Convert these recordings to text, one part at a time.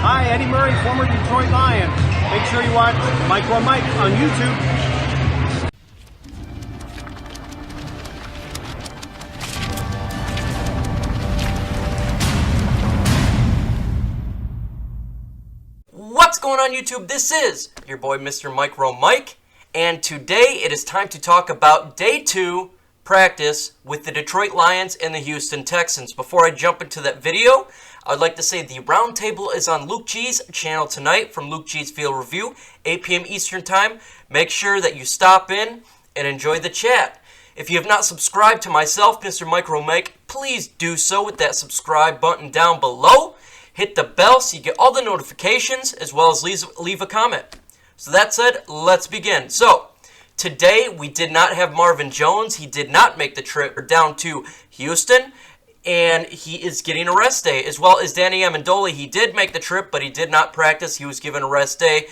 Hi, Eddie Murray, former Detroit Lion. Make sure you watch Micro Mike on YouTube. What's going on YouTube? This is your boy Mr. Micro Mike, and today it is time to talk about Day 2 practice with the Detroit Lions and the Houston Texans. Before I jump into that video, I'd like to say the roundtable is on Luke G's channel tonight from Luke G's Field Review, 8 p.m. Eastern Time. Make sure that you stop in and enjoy the chat. If you have not subscribed to myself, Mr. Micro Mike, please do so with that subscribe button down below. Hit the bell so you get all the notifications, as well as leave a comment. So that said, let's begin. So, today we did not have Marvin Jones. He did not make the trip down to Houston, and he is getting a rest day, as well as Danny Amendola. He did make the trip, but he did not practice. He was given a rest day.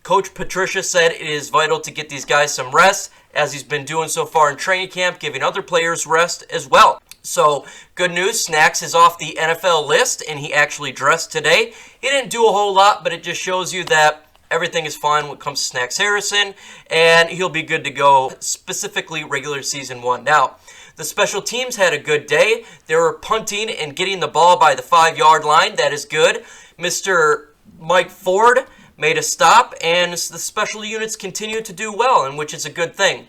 Coach Patricia said it is vital to get these guys some rest, as he's been doing so far in training camp, giving other players rest as well. So, good news, Snacks is off the NFL list, and he actually dressed today. He didn't do a whole lot, but it just shows you that everything is fine when it comes to Snacks Harrison, and he'll be good to go, specifically regular season 1. Now, the special teams had a good day. They were punting and getting the ball by the 5-yard line. That is good. Mr. Mike Ford made a stop, and the special units continue to do well, and which is a good thing.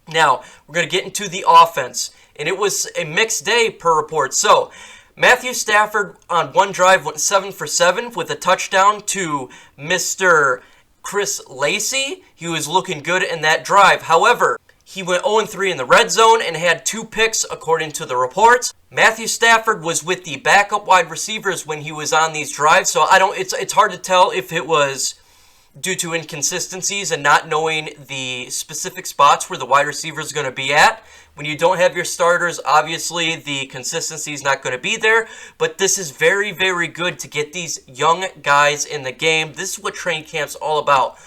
Now, we're going to get into the offense, and it was a mixed day per report. So, Matthew Stafford on one drive went 7 for 7 with a touchdown to Mr. Chris Lacey. He was looking good in that drive. However, he went 0-3 in the red zone and had 2 picks according to the reports. Matthew Stafford was with the backup wide receivers when he was on these drives, so it's hard to tell if it was due to inconsistencies and not knowing the specific spots where the wide receiver is going to be at. When you don't have your starters, obviously the consistency is not going to be there, but this is very, very good to get these young guys in the game. This is what training camp's all about.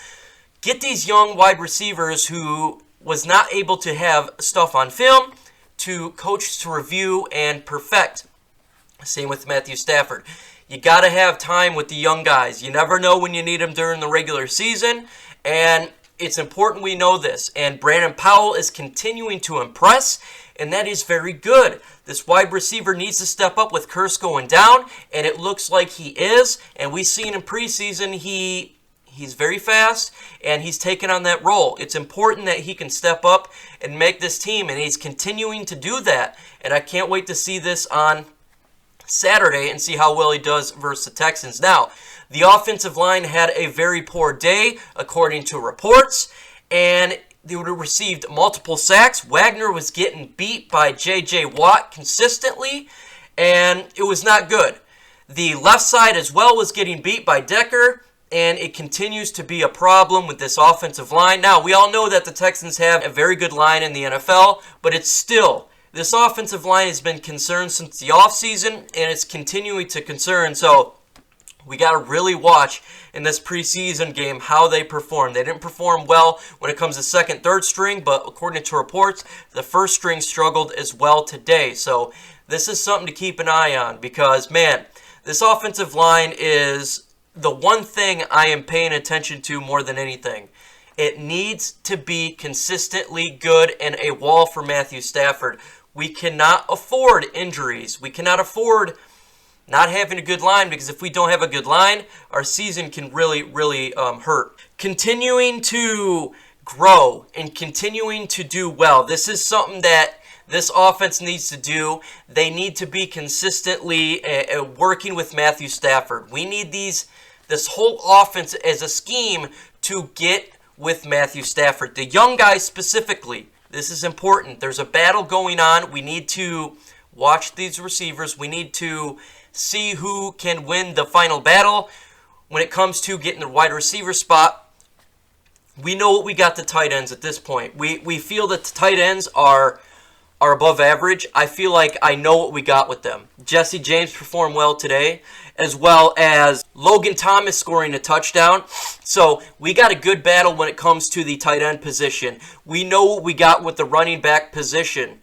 Get these young wide receivers who was not able to have stuff on film to coach to review and perfect. Same with Matthew Stafford. You got to have time with the young guys. You never know when you need them during the regular season, and it's important we know this. And Brandon Powell is continuing to impress, and that is very good. This wide receiver needs to step up with Curse going down, and it looks like he is. And we've seen in preseason he's very fast, and he's taken on that role. It's important that he can step up and make this team, and he's continuing to do that. And I can't wait to see this on Saturday and see how well he does versus the Texans. Now, the offensive line had a very poor day, according to reports, and they would have received multiple sacks. Wagner was getting beat by J.J. Watt consistently, and it was not good. The left side as well was getting beat by Decker, and it continues to be a problem with this offensive line. Now, we all know that the Texans have a very good line in the NFL, but it's still, this offensive line has been concerned since the offseason, and it's continuing to concern. So we got to really watch in this preseason game how they perform. They didn't perform well when it comes to second, third string, but according to reports, the first string struggled as well today. So this is something to keep an eye on because, man, this offensive line is the one thing I am paying attention to more than anything. It needs to be consistently good and a wall for Matthew Stafford. We cannot afford injuries. We cannot afford not having a good line, because if we don't have a good line, our season can really, really hurt. Continuing to grow and continuing to do well. This is something that this offense needs to do. They need to be consistently working with Matthew Stafford. We need this whole offense as a scheme to get with Matthew Stafford. The young guys specifically. This is important. There's a battle going on. We need to watch these receivers. We need to see who can win the final battle when it comes to getting the wide receiver spot. We know what we got the tight ends at this point. We feel that the tight ends are above average. I feel like I know what we got with them. Jesse James performed well today, as well as Logan Thomas scoring a touchdown. So we got a good battle when it comes to the tight end position. We know what we got with the running back position.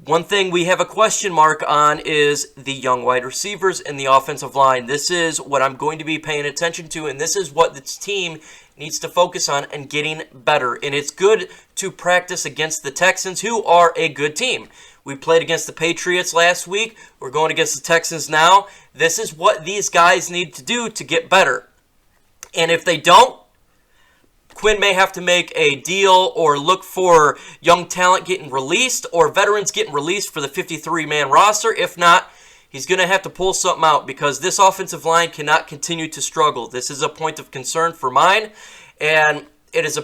One thing we have a question mark on is the young wide receivers in the offensive line. This is what I'm going to be paying attention to, and this is what this team needs to focus on and getting better. And it's good to practice against the Texans, who are a good team. We played against the Patriots last week. We're going against the Texans now. This is what these guys need to do to get better. And if they don't, Quinn may have to make a deal or look for young talent getting released or veterans getting released for the 53-man roster. If not, he's going to have to pull something out because this offensive line cannot continue to struggle. This is a point of concern for mine, and it's a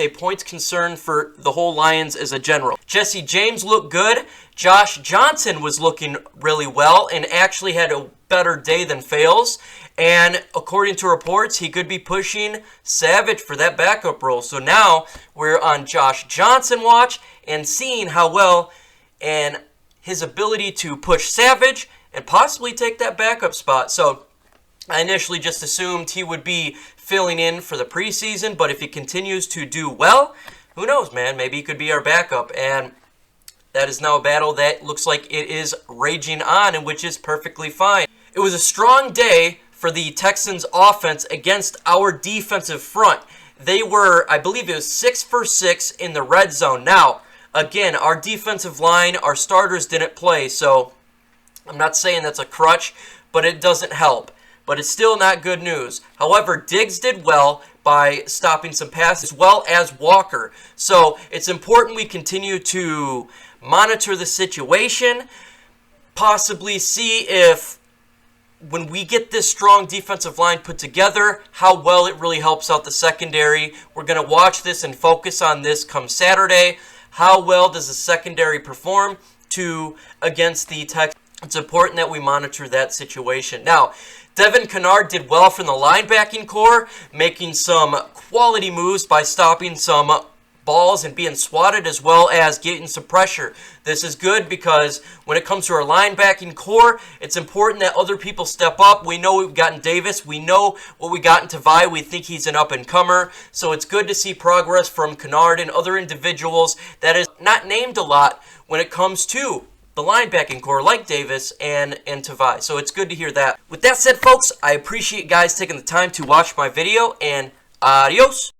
point concern for the whole Lions as a general. Jesse James looked good. Josh Johnson was looking really well and actually had a better day than Fales. And according to reports, he could be pushing Savage for that backup role. So now we're on Josh Johnson watch and seeing how well and his ability to push Savage and possibly take that backup spot. So I initially just assumed he would be filling in for the preseason, but if he continues to do well, who knows, man? Maybe he could be our backup. And that is now a battle that looks like it is raging on, and which is perfectly fine. It was a strong day for the Texans offense against our defensive front. They were, I believe it was 6 for 6 in the red zone. Now, again, our defensive line, our starters didn't play, so I'm not saying that's a crutch, but it doesn't help. But it's still not good news. However, Diggs did well by stopping some passes, as well as Walker. So it's important we continue to monitor the situation, possibly see if when we get this strong defensive line put together, how well it really helps out the secondary. We're going to watch this and focus on this come Saturday. How well does the secondary perform against the Texans? It's important that we monitor that situation. Now, Devin Kennard did well from the linebacking core, making some quality moves by stopping some balls and being swatted, as well as getting some pressure. This is good because when it comes to our linebacking core, it's important that other people step up. We know we've gotten Davis. We know what we got in Tavai. We think he's an up-and-comer. So it's good to see progress from Kennard and other individuals that is not named a lot when it comes to the linebacking core, like Davis and Tavai. So it's good to hear that. With that said, folks, I appreciate you guys taking the time to watch my video, and adios.